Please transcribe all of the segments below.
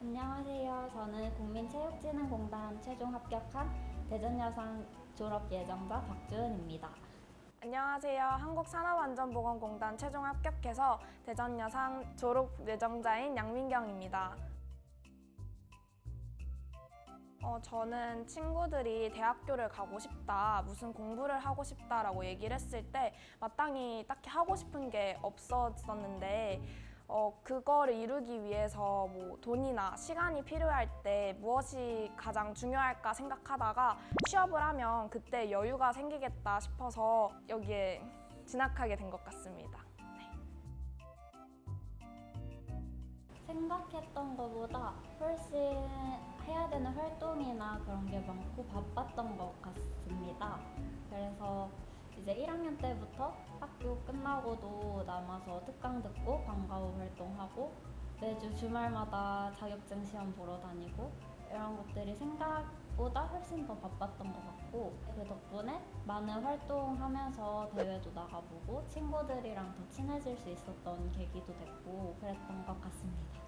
안녕하세요. 저는 국민체육진흥공단 최종 합격한 대전여상 졸업 예정자 박주은입니다. 안녕하세요. 한국산업안전보건공단 최종 합격해서 대전여상 졸업 예정자인 양민경입니다. 저는 친구들이 대학교를 가고 싶다, 무슨 공부를 하고 싶다라고 얘기를 했을 때 마땅히 딱히 하고 싶은 게 없었었는데 그거를 이루기 위해서 뭐 돈이나 시간이 필요할 때 무엇이 가장 중요할까 생각하다가 취업을 하면 그때 여유가 생기겠다 싶어서 여기에 진학하게 된 것 같습니다. 생각했던 것보다 훨씬 해야 되는 활동이나 그런 게 많고 바빴던 것 같습니다. 그래서 이제 1학년 때부터 학교 끝나고도 남아서 특강 듣고 방과후 활동하고 매주 주말마다 자격증 시험 보러 다니고 이런 것들이 생각보다 훨씬 더 바빴던 것 같고 그 덕분에 많은 활동하면서 대회도 나가보고 친구들이랑 더 친해질 수 있었던 계기도 됐고 그랬던 것 같습니다.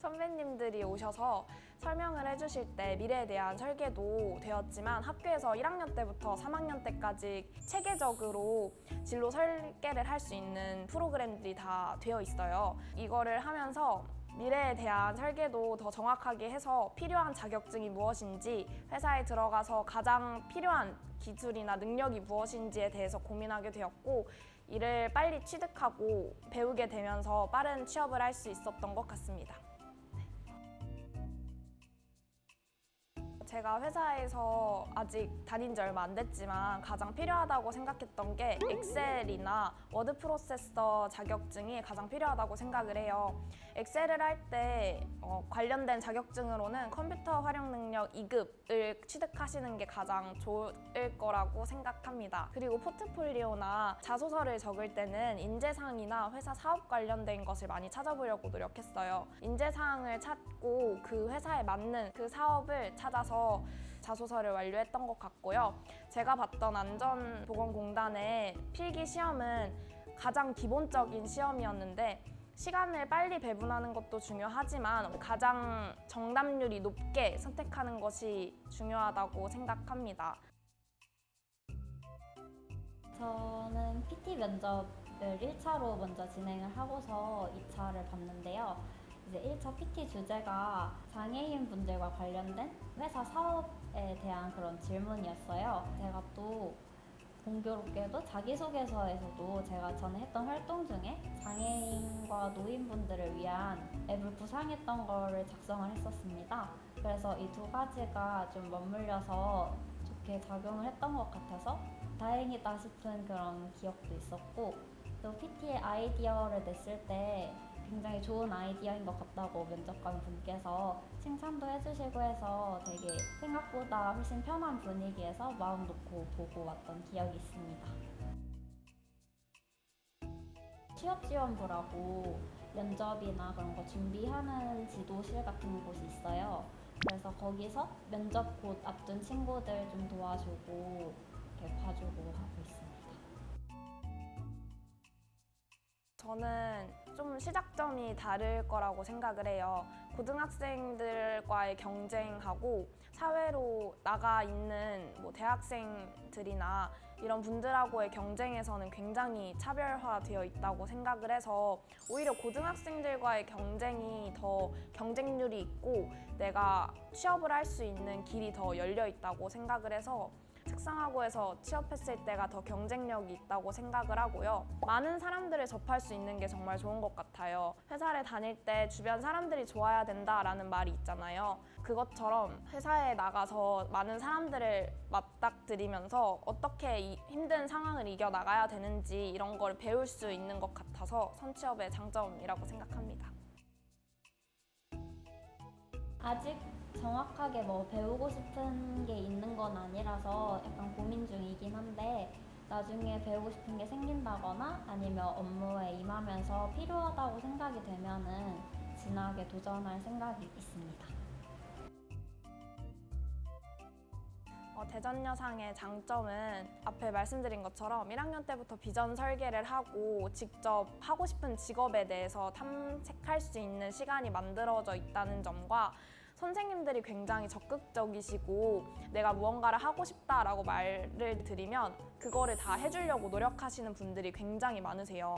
선배님들이 오셔서 설명을 해주실 때 미래에 대한 설계도 되었지만 학교에서 1학년 때부터 3학년 때까지 체계적으로 진로 설계를 할 수 있는 프로그램들이 다 되어 있어요. 이거를 하면서 미래에 대한 설계도 더 정확하게 해서 필요한 자격증이 무엇인지 회사에 들어가서 가장 필요한 기술이나 능력이 무엇인지에 대해서 고민하게 되었고 이를 빨리 취득하고 배우게 되면서 빠른 취업을 할 수 있었던 것 같습니다. 제가 회사에서 아직 다닌 지 얼마 안 됐지만 가장 필요하다고 생각했던 게 엑셀이나 워드 프로세서 자격증이 가장 필요하다고 생각을 해요. 엑셀을 할 때 관련된 자격증으로는 컴퓨터 활용 능력 2급을 취득하시는 게 가장 좋을 거라고 생각합니다. 그리고 포트폴리오나 자소서를 적을 때는 인재상이나 회사 사업 관련된 것을 많이 찾아보려고 노력했어요. 인재상을 찾고 그 회사에 맞는 그 사업을 찾아서 자소서를 완료했던 것 같고요. 제가 봤던 안전보건공단의 필기 시험은 가장 기본적인 시험이었는데 시간을 빨리 배분하는 것도 중요하지만 가장 정답률이 높게 선택하는 것이 중요하다고 생각합니다. 저는 PT 면접을 1차로 먼저 진행을 하고서 2차를 봤는데요. 이제 1차 PT 주제가 장애인 분들과 관련된 회사 사업에 대한 그런 질문이었어요. 제가 또 공교롭게도 자기소개서에서도 제가 전에 했던 활동 중에 장애인과 노인분들을 위한 앱을 구상했던 거를 작성을 했었습니다. 그래서 이 두 가지가 좀 맞물려서 좋게 작용을 했던 것 같아서 다행이다 싶은 그런 기억도 있었고 또 PT의 아이디어를 냈을 때 굉장히 좋은 아이디어인 것 같다고 면접관 분께서 칭찬도 해주시고 해서 되게 생각보다 훨씬 편한 분위기에서 마음 놓고 보고 왔던 기억이 있습니다. 취업지원부라고 면접이나 그런 거 준비하는 지도실 같은 곳이 있어요. 그래서 거기서 면접 곧 앞둔 친구들 좀 도와주고 이렇게 봐주고 하고 있습니다. 저는 좀 시작점이 다를 거라고 생각을 해요. 고등학생들과의 경쟁하고 사회로 나가 있는 뭐 대학생들이나 이런 분들하고의 경쟁에서는 굉장히 차별화되어 있다고 생각을 해서 오히려 고등학생들과의 경쟁이 더 경쟁률이 있고 내가 취업을 할 수 있는 길이 더 열려 있다고 생각을 해서 특성화고에서 취업했을 때가 더 경쟁력이 있다고 생각을 하고요. 많은 사람들을 접할 수 있는 게 정말 좋은 것 같아요. 회사를 다닐 때 주변 사람들이 좋아야 된다라는 말이 있잖아요. 그것처럼 회사에 나가서 많은 사람들을 맞닥뜨리면서 어떻게 이 힘든 상황을 이겨나가야 되는지 이런 걸 배울 수 있는 것 같아서 선취업의 장점이라고 생각합니다. 아직 정확하게 뭐 배우고 싶은 게 있는 건 아니라서 약간 고민 중이긴 한데 나중에 배우고 싶은 게 생긴다거나 아니면 업무에 임하면서 필요하다고 생각이 되면은 진학에 도전할 생각이 있습니다. 대전여상의 장점은 앞에 말씀드린 것처럼 1학년 때부터 비전 설계를 하고 직접 하고 싶은 직업에 대해서 탐색할 수 있는 시간이 만들어져 있다는 점과 선생님들이 굉장히 적극적이시고 내가 무언가를 하고 싶다라고 말을 드리면 그거를 다 해주려고 노력하시는 분들이 굉장히 많으세요.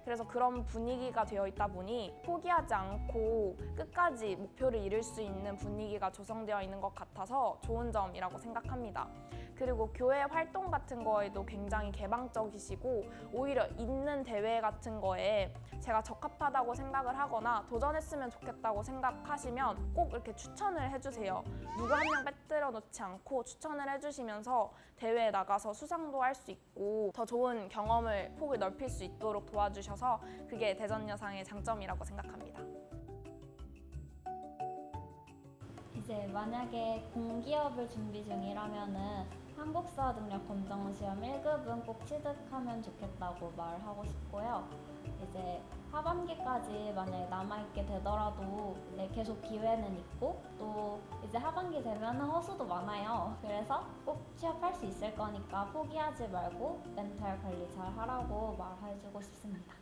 그래서 그런 분위기가 되어 있다 보니 포기하지 않고 끝까지 목표를 이룰 수 있는 분위기가 조성되어 있는 것 같아서 좋은 점이라고 생각합니다. 그리고 교회 활동 같은 거에도 굉장히 개방적이시고 오히려 있는 대회 같은 거에 제가 적합하다고 생각을 하거나 도전했으면 좋겠다고 생각하시면 꼭 이렇게 추천을 해주세요. 누구 한 명 빼뜨려 놓지 않고 추천을 해주시면서 대회에 나가서 수상도 할 수 있고 더 좋은 경험을 폭을 넓힐 수 있도록 도와주셔서 그게 대전여상의 장점이라고 생각합니다. 이제 만약에 공기업을 준비 중이라면은 한국사 능력 검정 시험 1급은 꼭 취득하면 좋겠다고 말하고 싶고요. 이제 하반기까지 만약에 남아있게 되더라도 계속 기회는 있고 또 이제 하반기 되면 허수도 많아요. 그래서 꼭 취업할 수 있을 거니까 포기하지 말고 멘탈 관리 잘 하라고 말해주고 싶습니다.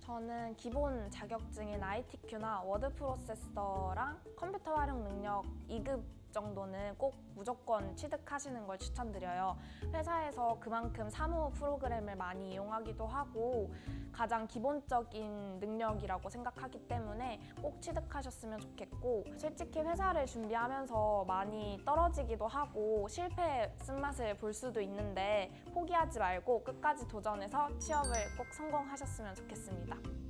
저는 기본 자격증인 ITQ나 워드 프로세서랑 컴퓨터 활용 능력 2급 정도는 꼭 무조건 취득하시는 걸 추천드려요. 회사에서 그만큼 사무 프로그램을 많이 이용하기도 하고 가장 기본적인 능력이라고 생각하기 때문에 꼭 취득하셨으면 좋겠고 솔직히 회사를 준비하면서 많이 떨어지기도 하고 실패의 쓴맛을 볼 수도 있는데 포기하지 말고 끝까지 도전해서 취업을 꼭 성공하셨으면 좋겠습니다.